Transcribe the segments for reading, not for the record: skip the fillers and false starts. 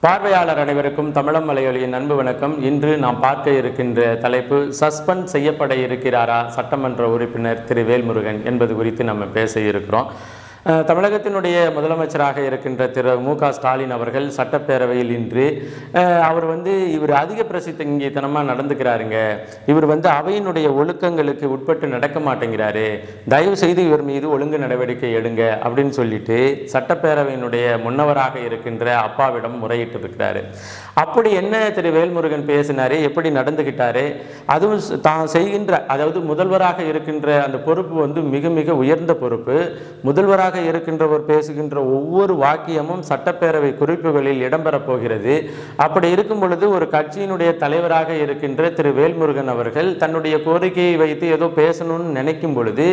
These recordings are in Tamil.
பார்வையாளர் அனைவருக்கும் தமிழம் மலையொலியின் அன்பு வணக்கம். இன்று நாம் பார்க்க இருக்கின்ற தலைப்பு சஸ்பெண்ட் செய்யப்பட இருக்கிறாரா சட்டமன்ற உறுப்பினர் திரு வேல்முருகன் என்பது குறித்து நம்ம பேச இருக்கிறோம். தமிழகத்தினுடைய முதலமைச்சராக இருக்கின்ற திரு மு.க. ஸ்டாலின் அவர்கள் சட்டப்பேரவையில் இன்று இவர் அதிக பிரசித்தனமாக நடந்துக்கிறாருங்க, இவர் அவையினுடைய ஒழுக்கங்களுக்கு உட்பட்டு நடக்க மாட்டேங்கிறாரு, தயவு செய்து இவர் மீது ஒழுங்கு நடவடிக்கை எடுங்க அப்படின்னு சொல்லிட்டு சட்டப்பேரவையினுடைய முன்னவராக இருக்கின்ற அப்பாவிடம் முறையிட்டு இருக்கிறாரு. அப்படி என்ன திரு வேல்முருகன் பேசினாரு, எப்படி நடந்துகிட்டாரு, அதுவும் தான் செய்கின்ற அதாவது முதல்வராக இருக்கின்ற அந்த பொறுப்பு மிக மிக உயர்ந்த பொறுப்பு. முதல்வராக இருக்கின்றவர் பேசுகின்ற ஒவ்வொரு வாக்கியமும் சட்டப்பேரவை குறிப்புகளில் இடம்பெறப் போகிறது. அப்படி இருக்கும் பொழுது ஒரு கட்சியினுடைய தலைவராக இருக்கின்ற திரு வேல்முருகன் அவர்கள் தன்னுடைய கோரிக்கையை வைத்து ஏதோ பேசணும்னு நினைக்கும் பொழுது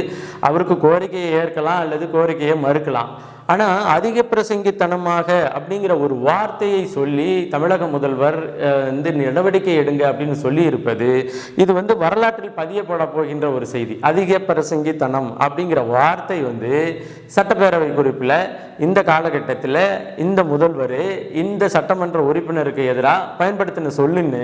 அவருக்கு கோரிக்கையை ஏற்கலாம் அல்லது கோரிக்கையை மறுக்கலாம். ஆனால் அதிக பிரசங்கித்தனமாக அப்படிங்கிற ஒரு வார்த்தையை சொல்லி தமிழக முதல்வர் நடவடிக்கை எடுங்க அப்படின்னு சொல்லி இருப்பது இது வரலாற்றில் பதியப்பட போகின்ற ஒரு செய்தி. அதிக பிரசங்கித்தனம் அப்படிங்கிற வார்த்தை சட்டப்பேரவை குறிப்பில் இந்த காலகட்டத்தில் இந்த முதல்வர் இந்த சட்டமன்ற உறுப்பினருக்கு எதிராக பயன்படுத்தின சொல்லுன்னு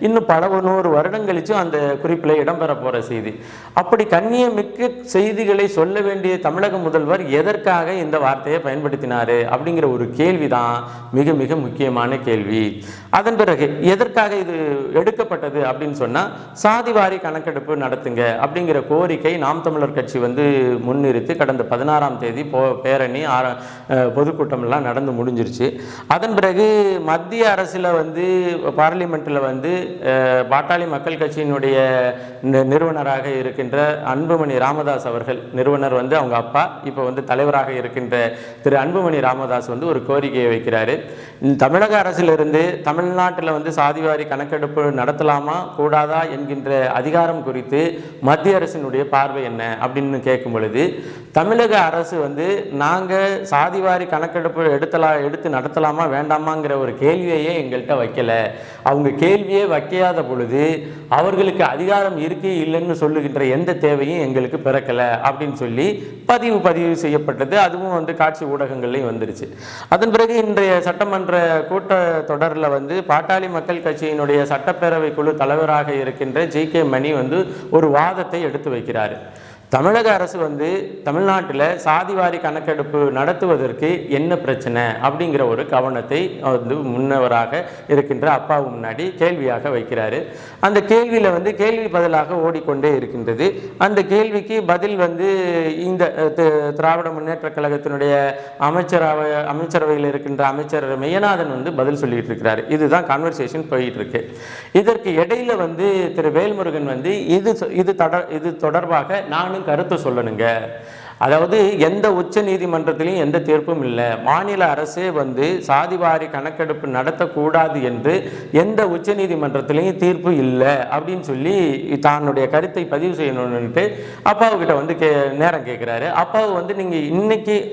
இன்னும் பல 100 வருடம் கழிச்சும் அந்த குறிப்பில் இடம்பெற போகிற செய்தி. அப்படி கண்ணியமிக்க செய்திகளை சொல்ல வேண்டிய தமிழக முதல்வர் எதற்காக இந்த வார்த்தையை பயன்படுத்தினாரு அப்படிங்கிற ஒரு கேள்விதான் மிக மிக முக்கியமான கேள்வி. அதன் பிறகு எதற்காக இது எடுக்கப்பட்டது அப்படின்னு சொன்னா, சாதிவாரி கணக்கெடுப்பு நடத்துங்க அப்படிங்கிற கோரிக்கை நாம் தமிழர் கட்சி முன்னிறுத்தி கடந்த 16ஆம் தேதி பேரணி பொதுக்கூட்டம் எல்லாம் நடந்து முடிஞ்சிருச்சு. அதன் பிறகு மத்திய அரசுல பார்லிமெண்ட்ல பாட்டாளி மக்கள் கட்சியினுடைய நிறுவனராக இருக்கின்ற அன்புமணி ராமதாஸ் அவர்கள், நிறுவனர் அவங்க அப்பா, இப்போ தலைவராக இருக்கின்ற திரு அன்புமணி ராமதாஸ் ஒரு கோரிக்கையை வைக்கிறாரு. தமிழக அரசிலிருந்து தமிழ்நாட்டில் சாதிவாரி கணக்கெடுப்பு நடத்தலாமா கூடாதா என்கின்ற அதிகாரம் குறித்து மத்திய அரசினுடைய பார்வை என்ன அப்படின்னு கேட்கும் பொழுது, தமிழக அரசு நாங்கள் சாதிவாரி கணக்கெடுப்பு எடுத்து நடத்தலாமா வேண்டாமாங்கிற ஒரு கேள்வியையே எங்கள்கிட்ட வைக்கல. அவங்க கேள்வியே வைக்காத பொழுது அவர்களுக்கு அதிகாரம் இருக்கு இல்லைன்னு சொல்லுகின்ற எந்த தேவையும் எங்களுக்கு பிறக்கலை அப்படின்னு சொல்லி பதிவு செய்யப்பட்டது. அதுவும் காட்சி ஊடகங்கள்லையும் வந்துருச்சு. அதன் பிறகு இன்றைய சட்டமன்ற கூட்ட தொடரில் பாட்டாளி மக்கள் கட்சியினுடைய சட்டப்பேரவை குழு தலைவராக இருக்கின்ற ஜி.கே. மணி ஒரு வாதத்தை எடுத்து வைக்கிறார். தமிழக அரசு தமிழ்நாட்டில் சாதிவாரி கணக்கெடுப்பு நடத்துவதற்கு என்ன பிரச்சனை அப்படிங்கிற ஒரு கவனத்தை முன்னவராக இருக்கின்ற அப்பாவு முன்னாடி கேள்வியாக வைக்கிறாரு. அந்த கேள்வியில் கேள்வி பதிலாக ஓடிக்கொண்டே இருக்கின்றது. அந்த கேள்விக்கு பதில் இந்த திராவிட முன்னேற்ற கழகத்தினுடைய அமைச்சரவையில் இருக்கின்ற அமைச்சர் மெய்யநாதன் பதில் சொல்லிட்டு இருக்கிறாரு. இதுதான் கான்வர்சேஷன் போயிட்டு இருக்கு. இதற்கு இடையில திரு வேல்முருகன் இது தொடர்பாக நானும் கருத்து சொல்லணுங்க. அதாவது எந்த உச்ச நீதிமன்றத்திலையும் எந்த தீர்ப்பும் இல்லை, மாநில அரசே சாதிவாரி கணக்கெடுப்பு நடத்தக்கூடாது என்று எந்த உச்ச நீதிமன்றத்திலையும் தீர்ப்பு இல்லை அப்படின்னு சொல்லி தன்னுடைய கருத்தை பதிவு செய்யணும்னுட்டு அப்பாவுக்கிட்ட நேரம் கேட்குறாரு. அப்பாவு நீங்கள்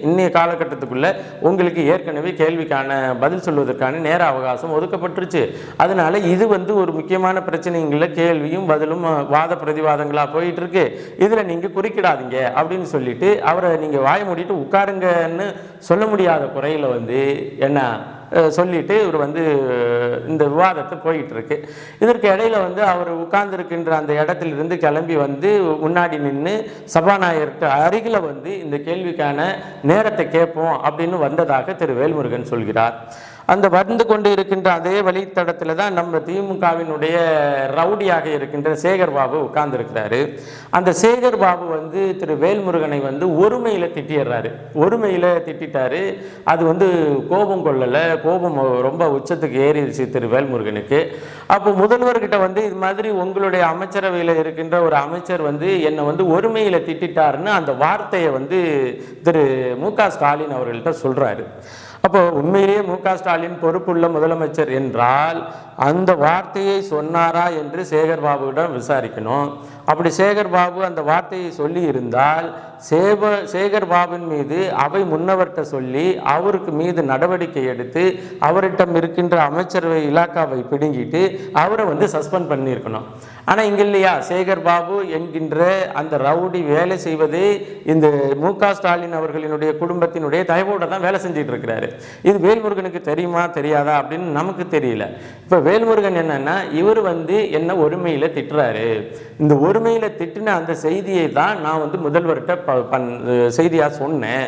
இன்னைய காலகட்டத்துக்குள்ள உங்களுக்கு ஏற்கனவே கேள்விக்கான பதில் சொல்வதற்கான நேர அவகாசம் ஒதுக்கப்பட்டுருச்சு. அதனால இது ஒரு முக்கியமான பிரச்சனைங்கள கேள்வியும் பதிலும் வாத பிரதிவாதங்களாக போயிட்டு இருக்கு, இதில் நீங்கள் குறுக்கிடாதீங்க அப்படின்னு சொல்லிட்டு அவரை நீங்கள் வாய மூடிட்டு உட்காருங்கன்னு சொல்ல முடியாத குறையில் என்ன சொல்லிட்டு இவர் இந்த விவாதத்தை போயிட்டு இருக்கு. இதற்கு இடையில அவர் உட்கார்ந்துருக்கின்ற அந்த இடத்திலிருந்து கிளம்பி முன்னாடி நின்று சபாநாயகருக்கு அருகில் இந்த கேள்விக்கான நேரத்தை கேட்போம் அப்படின்னு வந்ததாக திரு வேல்முருகன் சொல்கிறார். அந்த வந்து கொண்டு இருக்கின்ற அதே வழித்தடத்தில் தான் நம்ம திமுகவினுடைய ரவுடியாக இருக்கின்ற சேகர் பாபு உட்கார்ந்துருக்கிறாரு. அந்த சேகர் பாபு திரு வேல்முருகனை ஒருமையில் திட்டிடுறாரு. ஒருமையில் திட்டாரு. அது கோபம் கொள்ளலை, கோபம் ரொம்ப உச்சத்துக்கு ஏறிடுச்சு திரு வேல்முருகனுக்கு. அப்போ முதல்வர்கிட்ட இது மாதிரி உங்களுடைய அமைச்சரவையில் இருக்கின்ற ஒரு அமைச்சர் என்னை ஒருமையில் திட்டாருன்னு அந்த வார்த்தையை திரு மு.க. ஸ்டாலின் அவர்கள்ட்ட சொல்றாரு. அப்போ உண்மையிலேயே மு.க. ஸ்டாலின் பொறுப்புள்ள முதலமைச்சர் என்றால் அந்த வார்த்தையை சொன்னாரா என்று சேகர் பாபுவிடம் விசாரிக்கணும். அப்படி சேகர் பாபு அந்த வார்த்தையை சொல்லி இருந்தால் சேகர் பாபுவின் மீது அவை முன்னவர்கிட்ட சொல்லி அவருக்கு மீது நடவடிக்கை எடுத்து அவரிடம் இருக்கின்ற அமைச்சரவை இலாக்காவை பிடுங்கிட்டு அவரை சஸ்பெண்ட் பண்ணியிருக்கணும். ஆனால் இங்கே இல்லையா, சேகர் பாபு என்கின்ற அந்த ரவுடி வேலை செய்வது இந்த மு.க. ஸ்டாலின் அவர்களினுடைய குடும்பத்தினுடைய தயவோடு தான் வேலை செஞ்சுட்டு இருக்கிறாரு. இது வேல்முருகனுக்கு தெரியுமா தெரியாதா அப்படின்னு நமக்கு தெரியல. இப்போ வேல்முருகன் என்னன்னா, இவர் என்ன ஒருமையில் திட்டுறாரு. இந்த ஒருமையில் திட்டின அந்த செய்தியை தான் நான் முதல்வர்கிட்ட செய்தியாக சொன்னேன்.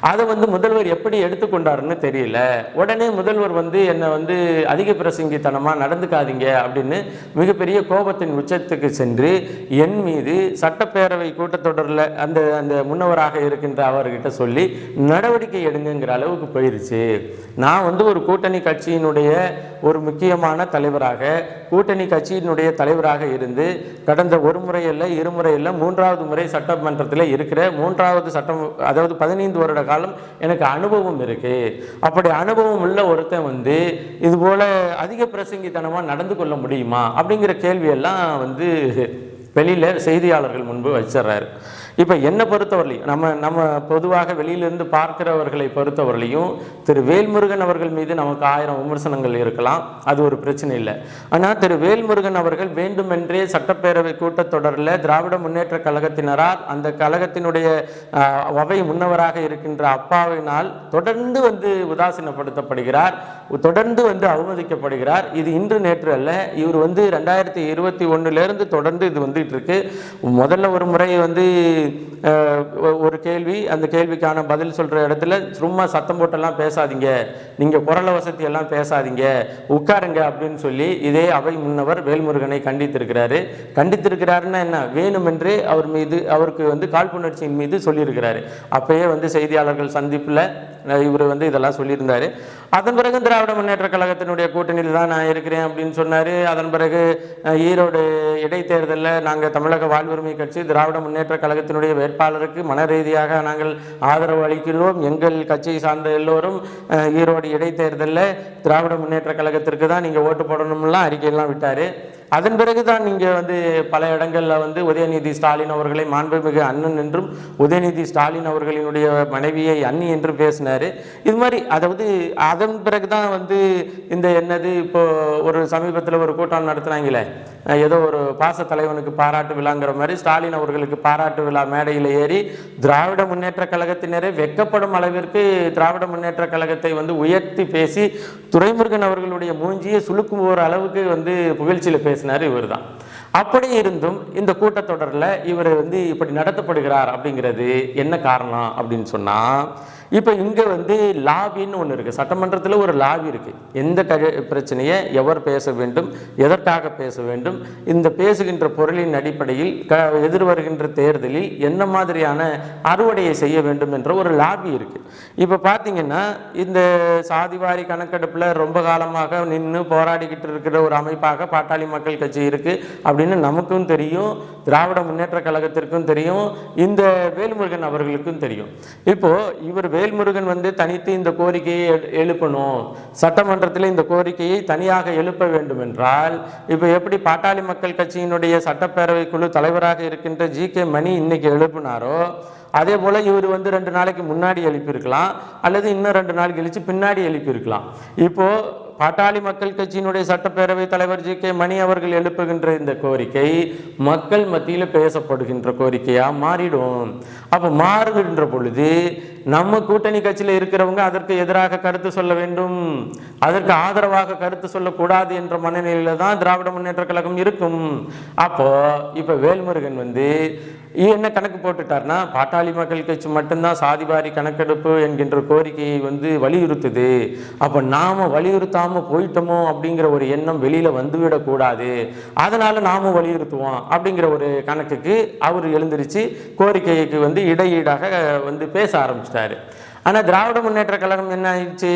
அதை முதல்வர் எப்படி எடுத்துக்கொண்டாருன்னு தெரியல. உடனே முதல்வர் என்னை அதிக பிரசங்கித்தனமாக நடந்துக்காதீங்க அப்படின்னு மிகப்பெரிய கோபத்தின் உச்சத்துக்கு சென்று என் மீது சட்டப்பேரவை கூட்டத்தொடரில் அந்த அந்த முன்னவராக இருக்கின்ற அவர்கிட்ட சொல்லி நடவடிக்கை எடுங்கிற அளவுக்கு போயிருச்சு. நான் ஒரு கூட்டணி கட்சியினுடைய ஒரு முக்கியமான தலைவராக, கூட்டணி கட்சியினுடைய தலைவராக இருந்து கடந்த ஒரு முறை இல்லை, இருமுறை இல்லை, 3வது முறை சட்டமன்றத்தில் இருக்கிற 3வது சட்டம், அதாவது 15 வருட காலம் எனக்கு அனுபவம் இருக்கு. அப்படி அனுபவம் உள்ள ஒருத்தன் இது போல அதிக பிரசங்கித்தனமாக நடந்து கொள்ள முடியுமா அப்படிங்கிற கேள்வியெல்லாம் வெளியில் செய்தியாளர்கள் முன்பு வச்சிடறாரு. இப்போ என்னை பொறுத்தவரையிலையும் நம்ம பொதுவாக வெளியிலிருந்து பார்க்கிறவர்களை பொறுத்தவரையிலையும் திரு வேல்முருகன் அவர்கள் மீது நமக்கு 1000 விமர்சனங்கள் இருக்கலாம், அது ஒரு பிரச்சனை இல்லை. ஆனால் திரு வேல்முருகன் அவர்கள் வேண்டுமென்றே சட்டப்பேரவை கூட்டத்தொடரில் திராவிட முன்னேற்ற கழகத்தினரால், அந்த கழகத்தினுடைய அவை முன்னவராக இருக்கின்ற அப்பாவினால் தொடர்ந்து உதாசீனப்படுத்தப்படுகிறார், தொடர்ந்து அவமதிக்கப்படுகிறார். இது இன்று நேற்று அல்ல. இவர் 2021 தொடர்ந்து இது வந்துட்டு இருக்கு. முதல்ல ஒரு முறை ஒரு கேள்வி, அந்த கேள்விக்கான பதில் சொல்ற இடத்துல சும்மா சத்தம் போட்டெல்லாம் பேசாதீங்க, நீங்க குரல வசதி எல்லாம் பேசாதீங்க, உட்காருங்க அப்படின்னு சொல்லி இதே அவை முன்னவர் வேல்முருகனை கண்டித்திருக்கிறாரு. கண்டித்திருக்கிறாருன்னா என்ன, வேணுமென்றே அவர் மீது, அவருக்கு காழ்ப்புணர்ச்சியின் மீது சொல்லியிருக்கிறாரு. அப்பயே செய்தியாளர்கள் சந்திப்பில் இவர் இதெல்லாம் சொல்லியிருந்தாரு. அதன் பிறகு திராவிட முன்னேற்ற கழகத்தினுடைய கூட்டணியில் தான் நான் இருக்கிறேன் அப்படின்னு சொன்னார். அதன் பிறகு ஈரோடு இடைத்தேர்தலில் நாங்கள் தமிழக வாழ்வுரிமை கட்சி திராவிட முன்னேற்ற கழகத்தினுடைய வேட்பாளருக்கு மன ரீதியாக நாங்கள் ஆதரவு அளிக்கிறோம், எங்கள் கட்சியை சார்ந்த எல்லோரும் ஈரோடு இடைத்தேர்தலில் திராவிட முன்னேற்ற கழகத்திற்கு தான் நீங்கள் ஓட்டு போடணும்லாம் அறிக்கையெல்லாம் விட்டார். அதன் பிறகுதான் நீங்கள் பல இடங்களில் உதயநிதி ஸ்டாலின் அவர்களை மாண்புமிகு அண்ணன் என்றும், உதயநிதி ஸ்டாலின் அவர்களினுடைய மனைவியை அண்ணி என்று பேசினார். இது மாதிரி அதாவது அதன் பிறகுதான் இந்த என்னது இப்போ ஒரு சமீபத்தில் ஒரு கூட்டம் நடத்துனாங்களே, ஏதோ ஒரு பாச தலைவனுக்கு பாராட்டு விழாங்கிற மாதிரி ஸ்டாலின் அவர்களுக்கு பாராட்டு விழா மேடையில் ஏறி திராவிட முன்னேற்ற கழகத்தினரே வெக்கப்படும் அளவிற்கு திராவிட முன்னேற்ற கழகத்தை உயர்த்தி பேசி துரைமுருகன் அவர்களுடைய மூஞ்சியை சுழுக்கும் ஒரு அளவுக்கு புகழ்ச்சியில் பேசினார் இவர் தான். அப்படி இருந்தும் இந்த கூட்டத்தொடரில் இவர் இப்படி நடத்தப்படுகிறார் அப்படிங்கிறது என்ன காரணம் அப்படின்னு சொன்னால், இப்போ இங்கே லாபின்னு ஒன்று இருக்குது, சட்டமன்றத்தில் ஒரு லாபி இருக்குது. எந்த பிரச்சனையை எவர் பேச வேண்டும், எதற்காக பேச வேண்டும், இந்த பேசுகின்ற பொருளின் அடிப்படையில் எதிர்வருகின்ற தேர்தலில் என்ன மாதிரியான அறுவடையை செய்ய வேண்டும் என்ற ஒரு லாபி இருக்குது. இப்போ பார்த்தீங்கன்னா இந்த சாதிவாரி கணக்கெடுப்பில் ரொம்ப காலமாக நின்று போராடிக்கிட்டு இருக்கிற ஒரு அமைப்பாக பாட்டாளி மக்கள் கட்சி இருக்குது அப்படின்னு நமக்கும் தெரியும், திராவிட முன்னேற்ற கழகத்திற்கும் தெரியும், இந்த வேல்முருகன் அவர்களுக்கும் தெரியும். இப்போது இவர் வேல்முருகன் தனித்து இந்த கோரிக்கையை எழுப்பணும், சட்டமன்றத்தில் இந்த கோரிக்கையை தனியாக எழுப்ப வேண்டும் என்றால், இப்போ எப்படி பாட்டாளி மக்கள் கட்சியினுடைய சட்டப்பேரவை குழு தலைவராக இருக்கின்ற ஜி.கே. மணி இன்னைக்கு எழுப்பினாரோ, அதே போல் இவர் 2 நாளைக்கு முன்னாடி எழுப்பியிருக்கலாம், அல்லது இன்னும் 2 நாள் கழிச்சு பின்னாடி எழுப்பியிருக்கலாம். இப்போது பாட்டாளி மக்கள் கட்சியினுடைய சட்டப்பேரவை தலைவர் ஜி.கே. மணி அவர்கள் எழுப்புகின்ற இந்த கோரிக்கை மக்கள் மத்தியில் பேசப்படுகின்ற கோரிக்கையாக மாறிடும். அப்போ மாறுகின்ற பொழுது நம்ம கூட்டணி கட்சியில் இருக்கிறவங்க அதற்கு எதிராக கருத்து சொல்ல வேண்டும், அதற்கு ஆதரவாக கருத்து சொல்லக்கூடாது என்ற மனநிலையில தான் திராவிட முன்னேற்ற கழகம் இருக்கும். அப்போ இப்போ வேல்முருகன் என்ன கணக்கு போட்டுட்டார்னா, பாட்டாளி மக்கள் கட்சி மட்டும்தான் சாதிவாரி கணக்கெடுப்பு என்கின்ற கோரிக்கையை வலியுறுத்துது, அப்போ நாம வலியுறுத்தாம போயிட்டோமோ அப்படிங்கிற ஒரு எண்ணம் வெளியில வந்துவிடக்கூடாது, அதனால நாமும் வலியுறுத்துவோம் அப்படிங்கிற ஒரு கணக்குக்கு அவர் எழுந்திருச்சு கோரிக்கைக்கு இடையீடாக பேச ஆரம்பிச்சிட்டாரு. ஆனால் திராவிட முன்னேற்ற கழகம் என்ன ஆயிடுச்சு,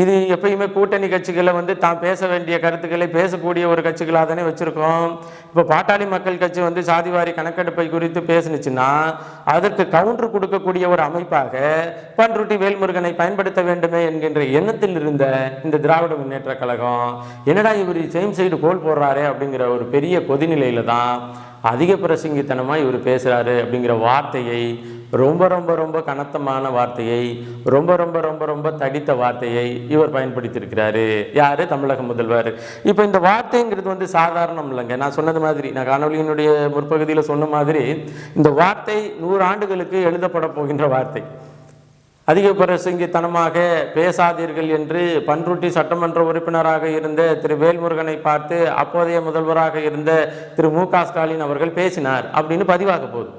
இது எப்பயுமே கூட்டணி கட்சிகளை தான் பேச வேண்டிய கருத்துக்களை பேசக்கூடிய ஒரு கட்சிகளாக தானே வச்சுருக்கோம். இப்போ பாட்டாளி மக்கள் கட்சி சாதிவாரி கணக்கெடுப்பை குறித்து பேசுனுச்சுன்னா அதற்கு கவுண்டர் கொடுக்கக்கூடிய ஒரு அமைப்பாக பண்ருட்டி வேல்முருகனை பயன்படுத்த வேண்டுமே என்கின்ற எண்ணத்தில் இருந்த இந்த திராவிட முன்னேற்ற கழகம் என்னடா இவர் சேம் சைடு கோல் போடுறாரு அப்படிங்கிற ஒரு பெரிய கொதிநிலையில தான் அதிக பிரசங்கித்தனமாக இவர் பேசுகிறாரு அப்படிங்கிற வார்த்தையை ரொம்ப ரொம்ப ரொம்ப கனத்தமான வார்த்தையை, ரொம்ப ரொம்ப ரொம்ப ரொம்ப தடித்த வார்த்தையை இவர் பயன்படுத்தியிருக்கிறாரு. யார்? தமிழக முதல்வர். இப்போ இந்த வார்த்தைங்கிறது வந்து சாதாரணம் இல்லைங்க. நான் சொன்னது மாதிரி, நான் காணொலியினுடைய முற்பகுதியில் சொன்ன மாதிரி, இந்த வார்த்தை 100 ஆண்டுகளுக்கு எழுதப்பட போகின்ற வார்த்தை. அதிக பிரசங்கித்தனமாக பேசாதீர்கள் என்று பன்ருட்டி சட்டமன்ற உறுப்பினராக இருந்த திரு வேல்முருகனை பார்த்து அப்போதைய முதல்வராக இருந்த திரு மு.க. ஸ்டாலின் அவர்கள் பேசினார் அப்படின்னு பதிவாக போகுது.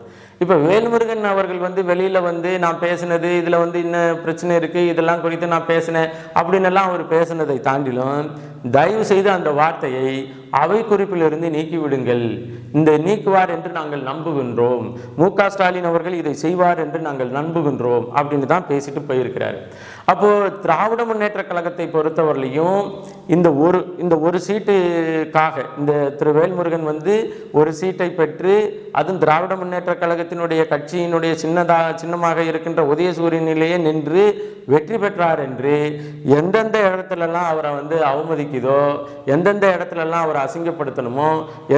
இப்போ வேல்முருகன் அவர்கள் வந்து வெளியில் வந்து நான் பேசினது இதில் வந்து இன்னும் பிரச்சனை இருக்குது, இதெல்லாம் குறித்து நான் பேசினேன் அப்படின்னு எல்லாம் அவர் பேசினதை தாண்டிலும் தயவு செய்து அந்த வார்த்தையை அவை குறிப்பிலிருந்து நீக்கிவிடுங்கள். இந்த நீக்குவார் என்று நாங்கள் நம்புகின்றோம், மு.க. ஸ்டாலின் அவர்கள் இதை செய்வார் என்று நாங்கள் நம்புகின்றோம் அப்படின்னு தான் பேசிட்டு போயிருக்கிறார். அப்போது திராவிட முன்னேற்ற கழகத்தை பொறுத்தவரையிலையும் இந்த ஒரு சீட்டுக்காக இந்த திரு வேல்முருகன் வந்து ஒரு சீட்டை பெற்று, அதுவும் திராவிட முன்னேற்ற கழகத்தினுடைய கட்சியினுடைய சின்னமாக இருக்கின்ற உதயசூரியனிலேயே நின்று வெற்றி பெற்றார் என்று எந்தெந்த இடத்துலலாம் அவரை வந்து அவமதிக்குதோ, எந்தெந்த இடத்துலலாம் அவரை அசிங்கப்படுத்தணுமோ,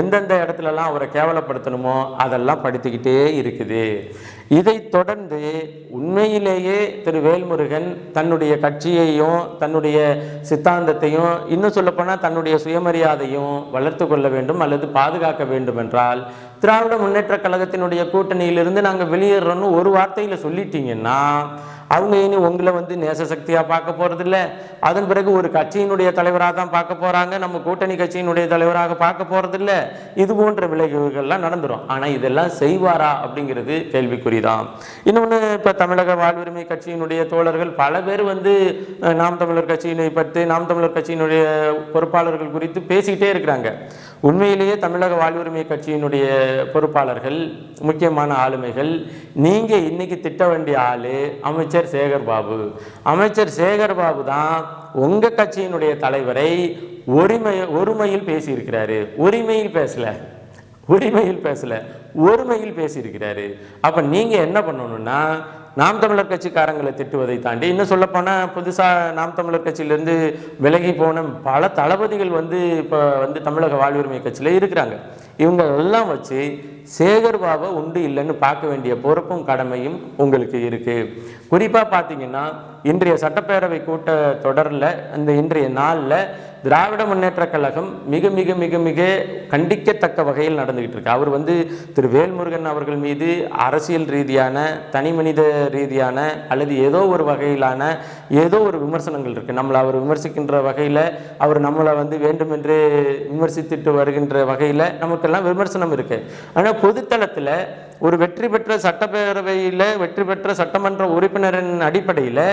எந்தெந்த இடத்துலலாம் அவரை கேவலப்படுத்தணுமோ அதெல்லாம் படுத்திக்கிட்டே இருக்குது. இதை தொடர்ந்து உண்மையிலேயே திரு வேல்முருகன் தன்னுடைய கட்சியையும் தன்னுடைய சித்தாந்தத்தையும் இன்னும் சொல்லப்போனால் தன்னுடைய சுயமரியாதையும் வளர்த்து கொள்ள வேண்டும் அல்லது பாதுகாக்க வேண்டும் என்றால், திராவிட முன்னேற்ற கழகத்தினுடைய கூட்டணியிலிருந்து நாங்கள் வெளியேறோன்னு ஒரு வார்த்தையில் சொல்லிட்டீங்கன்னா அவங்க இனி உங்களை வந்து நேசசக்தியாக பார்க்க போகிறதில்ல, அதன் பிறகு ஒரு கட்சியினுடைய தலைவராக தான் பார்க்க போகிறாங்க, நம்ம கூட்டணி கட்சியினுடைய தலைவராக பார்க்க போகிறதில்ல. இது போன்ற விளைவுகள்லாம் நடந்துடும். ஆனால் இதெல்லாம் செய்வாரா அப்படிங்கிறது கேள்விக்குறிதான். இன்னொன்று, இப்போ தமிழக வாழ்வுரிமை கட்சியினுடைய தோழர்கள் பல பேர் வந்து நாம் தமிழர் கட்சியினை பற்றி, நாம் தமிழர் கட்சியினுடைய பொறுப்பாளர்கள் குறித்து பேசிக்கிட்டே இருக்கிறாங்க. உண்மையிலேயே தமிழக வாழ்வுரிமை கட்சியினுடைய பொறுப்பாளர்கள், முக்கியமான ஆளுமைகள், நீங்கள் இன்னைக்கு திட்ட வேண்டிய ஆள் அமைச்சர் சேகர்பாபு. அமைச்சர் சேகர்பாபு தான் உங்கள் கட்சியினுடைய தலைவரை ஒருமையில் பேசியிருக்கிறாரு. ஒருமையில் பேசல, ஒருமையில் பேசியிருக்கிறாரு. அப்போ நீங்கள் என்ன பண்ணணும்னா, நாம் தமிழர் கட்சிக்காரங்களை திட்டுவதை தாண்டி, இன்னும் சொல்லப்போனால் புதுசாக நாம் தமிழர் கட்சியிலேருந்து விலகி போன பல தளபதிகள் வந்து இப்போ வந்து தமிழக வாழ்வுரிமை கட்சியில் இருக்கிறாங்க. இவங்க எல்லாம் வச்சு சேகர்பாபை உண்டு இல்லைன்னு பார்க்க வேண்டிய பொறுப்பும் கடமையும் உங்களுக்கு இருக்குது. குறிப்பாக பார்த்தீங்கன்னா, இன்றைய சட்டப்பேரவை கூட்ட தொடரில் இந்த இன்றைய நாளில் திராவிட முன்னேற்ற கழகம் மிக மிக மிக மிக கண்டிக்கத்தக்க வகையில் நடந்துகிட்டு இருக்கு. அவர் வந்து திரு வேல்முருகன் அவர்கள் மீது அரசியல் ரீதியான, தனி மனித ரீதியான அல்லது ஏதோ ஒரு வகையிலான ஏதோ ஒரு விமர்சனங்கள் இருக்குது. நம்மளை அவர் விமர்சிக்கின்ற வகையில், அவர் நம்மளை வந்து வேண்டுமென்று விமர்சித்துட்டு வருகின்ற வகையில் நமக்கெல்லாம் விமர்சனம் இருக்குது. ஆனால் பொதுத்தளத்தில் ஒரு வெற்றி பெற்ற சட்டப்பேரவையில் வெற்றி பெற்ற சட்டமன்ற உறுப்பினரின் அடிப்படையில்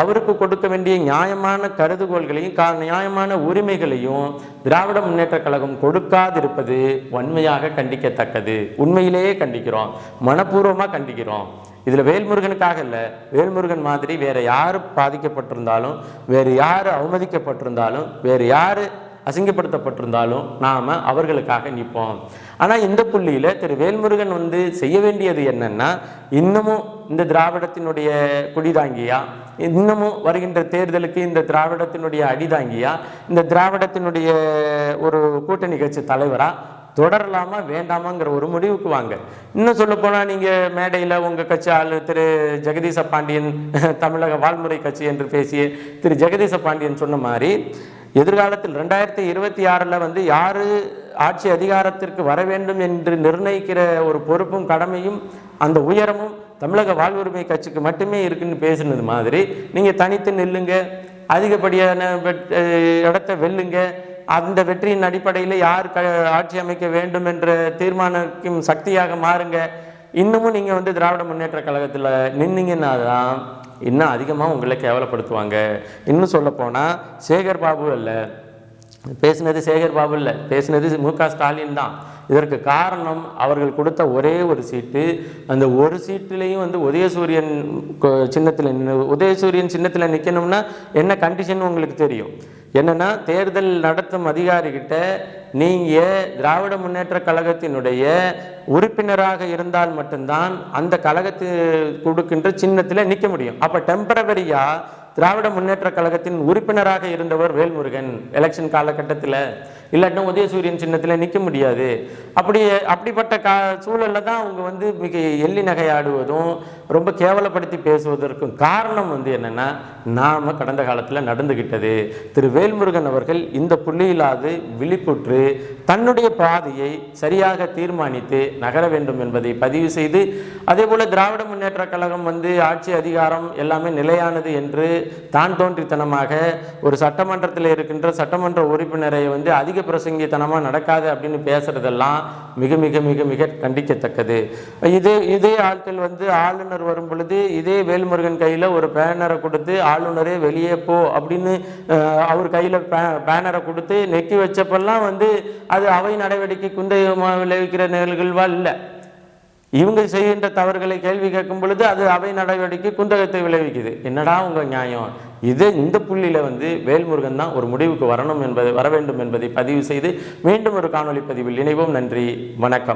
அவருக்கு கொடுக்க வேண்டிய நியாயமான கருதுகோள்களையும் நியாயமான உரிமைகளையும் திராவிட முன்னேற்ற கழகம் கொடுக்காதிருப்பது வன்மையாக கண்டிக்கத்தக்கது. உண்மையிலேயே கண்டிக்கிறோம், மனப்பூர்வமாக கண்டிக்கிறோம். இதில் வேல்முருகனுக்காக இல்லை, வேல்முருகன் மாதிரி வேறு யார் பாதிக்கப்பட்டிருந்தாலும், வேறு யார் அவமதிக்கப்பட்டிருந்தாலும், வேறு யார் அசிங்கப்படுத்தப்பட்டிருந்தாலும் நாம் அவர்களுக்காக நிற்போம். ஆனால் இந்த புள்ளியில் திரு வேல்முருகன் வந்து செய்ய வேண்டியது என்னன்னா, இன்னமும் இந்த திராவிடத்தினுடைய குடிதாங்கியா, இன்னமும் வருகின்ற தேர்தலுக்கு இந்த திராவிடத்தினுடைய அடிதாங்கியா, இந்த திராவிடத்தினுடைய ஒரு கூட்டணி கட்சி தலைவராக தொடரலாமா வேண்டாமாங்கிற ஒரு முடிவுக்கு வாங்க. இன்னும் சொல்ல போனால், நீங்கள் மேடையில் உங்கள் கட்சி ஆள் திரு ஜெகதீச பாண்டியன், தமிழக வாழ்முறை கட்சி என்று பேசிய திரு ஜெகதீச பாண்டியன் சொன்ன மாதிரி, எதிர்காலத்தில் 2026 வந்து யார் ஆட்சி அதிகாரத்திற்கு வர வேண்டும் என்று நிர்ணயிக்கிற ஒரு பொறுப்பும் கடமையும் அந்த உயரமும் தமிழக வாழ்வுரிமை கட்சிக்கு மட்டுமே இருக்குன்னு பேசுனது மாதிரி, நீங்கள் தனித்து நில்லுங்க, அதிகப்படியான இடத்தை வெல்லுங்க, அந்த வெற்றியின் அடிப்படையில் யார் ஆட்சி அமைக்க வேண்டும் என்ற தீர்மானிக்கும் சக்தியாக மாறுங்க. இன்னமும் நீங்கள் வந்து திராவிட முன்னேற்ற கழகத்தில் நின்னீங்கன்னா தான் இன்னும் அதிகமாக உங்களை கேவலப்படுத்துவாங்க. இன்னும் சொல்லப்போனால் சேகர்பாபு இல்லை பேசினது, சேகர்பாபு இல்லை பேசினது, மு.க. ஸ்டாலின் தான். இதற்கு காரணம் அவர்கள் கொடுத்த ஒரே ஒரு சீட்டு. அந்த ஒரு சீட்டுலேயும் வந்து உதயசூரியன் சின்னத்தில் நிற்கணும்னா என்ன கண்டிஷன் உங்களுக்கு தெரியும். என்னென்னா, தேர்தல் நடத்தும் அதிகாரிகிட்ட நீங்கள் திராவிட முன்னேற்ற கழகத்தினுடைய உறுப்பினராக இருந்தால் மட்டும்தான் அந்த கழகத்து கொடுக்கின்ற சின்னத்தில் நிற்க முடியும். அப்போ டெம்பரவரியாக திராவிட முன்னேற்ற கழகத்தின் உறுப்பினராக இருந்தவர் வேல்முருகன் எலெக்ஷன் காலகட்டத்தில். இல்லாட்டினா உதயசூரியன் சின்னத்தில் நிற்க முடியாது. அப்படிப்பட்ட சூழலில் தான் அவங்க வந்து மிக எள்ளி நகையாடுவதும் ரொம்ப கேவலப்படுத்தி பேசுவதற்கும் காரணம் வந்து என்னென்னா, நாம் கடந்த காலத்தில் நடந்துகிட்டது. திரு வேல்முருகன் அவர்கள் இந்த புள்ளியிலாது விழிப்புற்று தன்னுடைய பாதையை சரியாக தீர்மானித்து நகர வேண்டும் என்பதை பதிவு செய்து, அதே போல திராவிட முன்னேற்ற கழகம் வந்து ஆட்சி அதிகாரம் எல்லாமே நிலையானது என்று தான் தோன்றித்தனமாக ஒரு சட்டமன்றத்தில் இருக்கின்ற சட்டமன்ற உறுப்பினரை வந்து அதிக பிரசங்கித்தனமாக நடக்காது அப்படின்னு பேசுறதெல்லாம் மிக மிக மிக மிக கண்டிக்கத்தக்கது. இதே ஆட்கள் வந்து ஆளுநர் வரும் பொழுது இதே வேல்முருகன் கையில் ஒரு பேனரை கொடுத்து ஆளுநரே வெளியே போ அப்படின்னு அவர் கையில் பேனரை கொடுத்து நெக்கி வச்சப்பெல்லாம் வந்து அது அவை நடவடிக்கை குந்தகமாக விளைவிக்கிற நிகழ்வா இல்லை. இவங்க செய்கின்ற தவறுகளை கேள்வி கேட்கும் பொழுது அது அவை நடவடிக்கை குந்தகத்தை விளைவிக்குது. என்னடா உங்க நியாயம்? இந்த புள்ளியில வந்து வேல்முருகன் தான் ஒரு முடிவுக்கு வர வேண்டும் என்பதை பதிவு செய்து மீண்டும் ஒரு காணொலி பதிவில் இணைவோம். நன்றி, வணக்கம்.